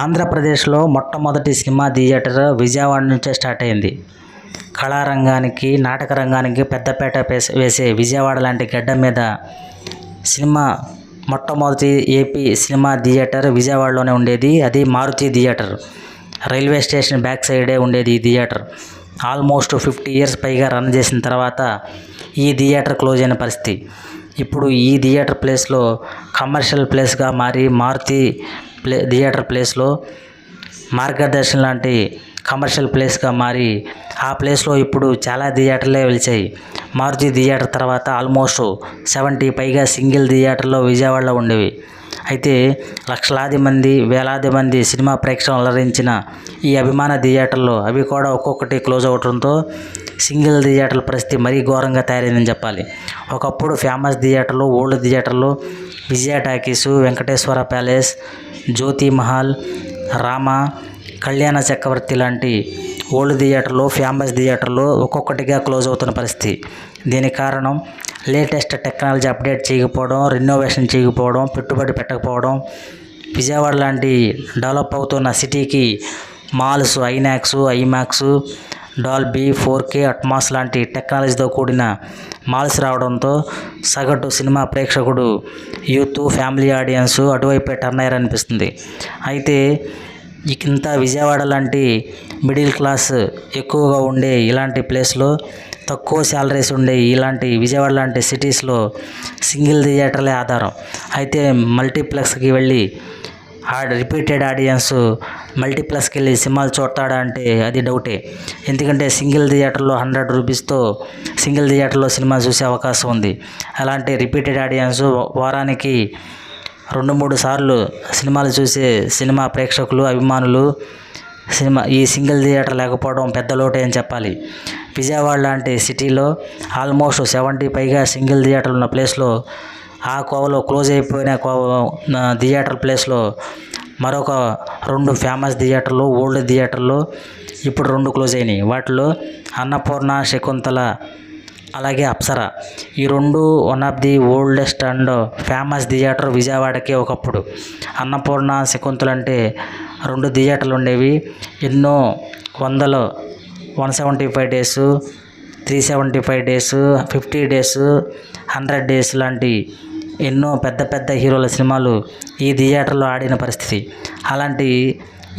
ఆంధ్రప్రదేశ్లో మొట్టమొదటి cinema theatre Vijayawada నుంచే స్టార్ట్ అయింది. కళారంగానికి, నాటక రంగానికి పెద్దపీట వేసే విజయవాడ లాంటి గడ్డ మీద సినిమా మొట్టమొదటి ఏపీ సినిమా థియేటర్ విజయవాడలోనే ఉండేది. అది Maruthi theatre. Railway station back సైడే ఉండేది ఈ థియేటర్. ఆల్మోస్ట్ 50 years పైగా రన్ చేసిన తర్వాత ఈ థియేటర్ క్లోజ్ అయిన పరిస్థితి. ఇప్పుడు ఈ థియేటర్ ప్లేస్లో కమర్షియల్ ప్లేస్గా మారి మారుతి థియేటర్ ప్లేస్లో మార్గదర్శన్ లాంటి కమర్షియల్ ప్లేస్గా మారి ఆ ప్లేస్లో ఇప్పుడు చాలా థియేటర్లే వెలిచాయి. మారుతి థియేటర్ తర్వాత ఆల్మోస్ట్ 70 పైగా సింగిల్ థియేటర్లో విజయవాడలో ఉండేవి. అయితే లక్షలాది మంది, వేలాది మంది సినిమా ప్రేక్షకులను అలరించిన ఈ అభిమాన థియేటర్లో అవి కూడా ఒక్కొక్కటి క్లోజ్ అవడంతో సింగిల్ థియేటర్ల పరిస్థితి మరీ ఘోరంగా తయారైందని చెప్పాలి. ఒకప్పుడు ఫేమస్ థియేటర్లు, ఓల్డ్ థియేటర్లు, విజయ టాకీసు, వెంకటేశ్వర ప్యాలెస్, జ్యోతి మహల్, రామ, కళ్యాణ చక్రవర్తి లాంటి ఓల్డ్ థియేటర్లు, ఫేమస్ థియేటర్లు ఒక్కొక్కటిగా క్లోజ్ అవుతున్న పరిస్థితి. దీనికి కారణం లేటెస్ట్ టెక్నాలజీ అప్డేట్ చేయకపోవడం, రెనోవేషన్ చేయకపోవడం, పెట్టుబడి పెట్టకపోవడం. విజయవాడ లాంటి డెవలప్ అవుతున్న సిటీకి malls, INOX, IMAX, Dolby, 4K, Atmos లాంటి టెక్నాలజీతో కూడిన మాల్స్ రావడంతో సగటు సినిమా ప్రేక్షకుడు, యూత్, ఫ్యామిలీ ఆడియన్స్ అటువైపే టర్న్ అయ్యారనిపిస్తుంది. అయితే ఇంత విజయవాడ లాంటి మిడిల్ క్లాస్ ఎక్కువగా ఉండే ఇలాంటి ప్లేస్లో, తక్కువ శాలరీస్ ఉండే ఇలాంటి విజయవాడ లాంటి సిటీస్లో సింగిల్ థియేటర్లే ఆధారం. అయితే మల్టీప్లెక్స్కి వెళ్ళి రిపీటెడ్ ఆడియన్స్ మల్టీప్లెక్స్కి వెళ్ళి సినిమాలు చూడతాడా అంటే అది డౌటే. ఎందుకంటే సింగిల్ థియేటర్లో 100 రూపీస్తో సింగిల్ థియేటర్లో సినిమా చూసే అవకాశం ఉంది. అలాంటి రిపీటెడ్ ఆడియన్స్ వారానికి 2-3 సార్లు సినిమాలు చూసే సినిమా ప్రేక్షకులు, అభిమానులు ఈ సింగిల్ థియేటర్ లేకపోవడం పెద్ద లోటే అని చెప్పాలి. విజయవాడ లాంటి సిటీలో ఆల్మోస్ట్ 70 పైగా సింగిల్ థియేటర్లు ఉన్న ప్లేస్లో, ఆ కోవలో క్లోజ్ అయిపోయిన థియేటర్ ప్లేస్లో మరొక 2 ఫేమస్ థియేటర్లు, ఓల్డ్ థియేటర్లు ఇప్పుడు 2 క్లోజ్ అయినాయి. వాటిలో అన్నపూర్ణ, శకుంతల, అలాగే అప్సరా, ఈ 2 one of the oldest and famous theatre విజయవాడకే. ఒకప్పుడు అన్నపూర్ణ, శకుంతల అంటే 2 థియేటర్లు ఉండేవి. ఎన్నో 175 days, 375 days, 50 days, 100 days లాంటి ఎన్నో పెద్ద పెద్ద హీరోల సినిమాలు ఈ థియేటర్లో ఆడిన పరిస్థితి. అలాంటి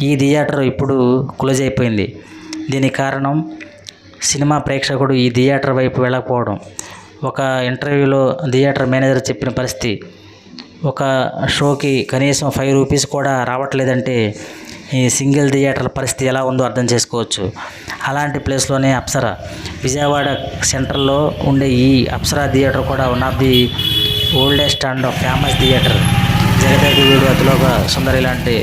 ఈ థియేటర్ ఇప్పుడు క్లోజ్ అయిపోయింది. దీనికి కారణం సినిమా ప్రేక్షకుడు ఈ థియేటర్ వైపు వెళ్ళకపోవడం. ఒక ఇంటర్వ్యూలో థియేటర్ మేనేజర్ చెప్పిన పరిస్థితి, ఒక షోకి కనీసం 5 రూపీస్ కూడా రావట్లేదంటే ఈ సింగిల్ థియేటర్ల పరిస్థితి ఎలా ఉందో అర్థం చేసుకోవచ్చు. అలాంటి ప్లేస్లోనే అప్సరా, విజయవాడ సెంట్రల్లో ఉండే ఈ అప్సరా థియేటర్ కూడా one of the oldest and famous theatre. Jagadeka Veerudu Athiloka Sundari లాంటి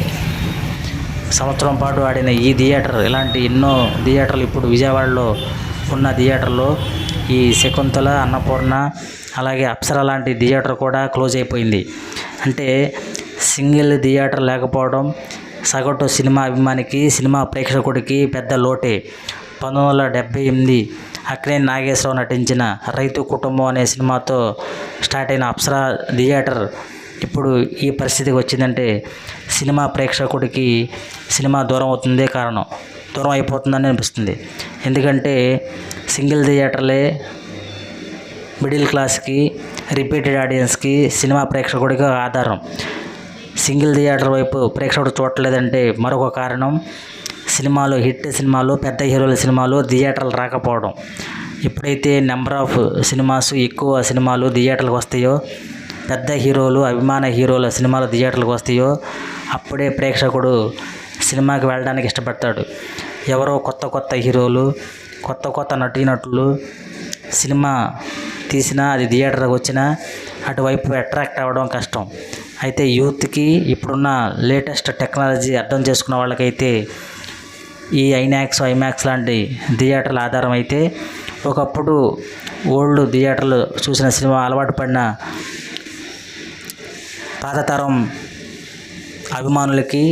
సంవత్సరం పాటు ఆడిన ఈ థియేటర్, ఇలాంటి ఎన్నో థియేటర్లు ఇప్పుడు విజయవాడలో ఉన్న థియేటర్లో ఈ శకుంతల, అన్నపూర్ణ, అలాగే అప్సరా లాంటి థియేటర్ కూడా క్లోజ్ అయిపోయింది. అంటే సింగిల్ థియేటర్ లేకపోవడం సగటు సినిమా అభిమానికి, సినిమా ప్రేక్షకుడికి పెద్ద లోటే. 1978 అక్కినేని నాగేశ్వరరావు నటించిన రైతు కుటుంబం అనే సినిమాతో స్టార్ట్ అయిన అప్సరా థియేటర్ ఇప్పుడు ఈ పరిస్థితికి వచ్చిందంటే సినిమా ప్రేక్షకుడికి సినిమా దూరం అవుతుందే కారణం, దూరం అయిపోతుందని అనిపిస్తుంది. ఎందుకంటే సింగిల్ థియేటర్లే మిడిల్ క్లాస్కి, రిపీటెడ్ ఆడియన్స్కి, సినిమా ప్రేక్షకుడికి ఆధారం. సింగిల్ థియేటర్ వైపు ప్రేక్షకుడు చూడలేదంటే మరొక కారణం సినిమాలు, హిట్ సినిమాలు, పెద్ద హీరోల సినిమాలు థియేటర్లు రాకపోవడం. ఎప్పుడైతే నెంబర్ ఆఫ్ సినిమాస్, ఎక్కువ సినిమాలు థియేటర్లకు వస్తాయో, పెద్ద హీరోలు, అభిమాన హీరోల సినిమాలు థియేటర్లకు వస్తాయో అప్పుడే ప్రేక్షకుడు సినిమాకి వెళ్ళడానికి ఇష్టపడతాడు. ఎవరో కొత్త కొత్త హీరోలు, కొత్త కొత్త నటీనటులు సినిమా తీసినా, అది థియేటర్కి వచ్చినా అటువైపు అట్రాక్ట్ అవ్వడం కష్టం. అయితే యూత్కి ఇప్పుడున్న లేటెస్ట్ టెక్నాలజీ అర్థం చేసుకున్న వాళ్ళకైతే ఈ ఐనాక్స్, ఐమాక్స్ లాంటి థియేటర్ల ఆధారం అయితే, ఒకప్పుడు ఓల్డ్ థియేటర్లు చూసిన సినిమా అలవాటు పడిన పాతతరం అభిమానులకి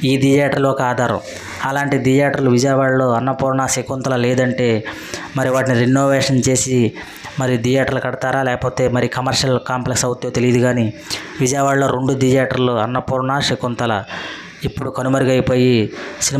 ఈ థియేటర్లు ఒక ఆధారం. అలాంటి థియేటర్లు విజయవాడలో అన్నపూర్ణ, శకుంతల లేదంటే మరి వాటిని రెనోవేషన్ చేసి మరి థియేటర్లు కడతారా, లేకపోతే మరి కమర్షియల్ కాంప్లెక్స్ అవుతుందో తెలియదు. కానీ విజయవాడలో 2 థియేటర్లు, అన్నపూర్ణ, శకుంతల, ఇప్పుడు కనుమరుగైపోయి సినిమా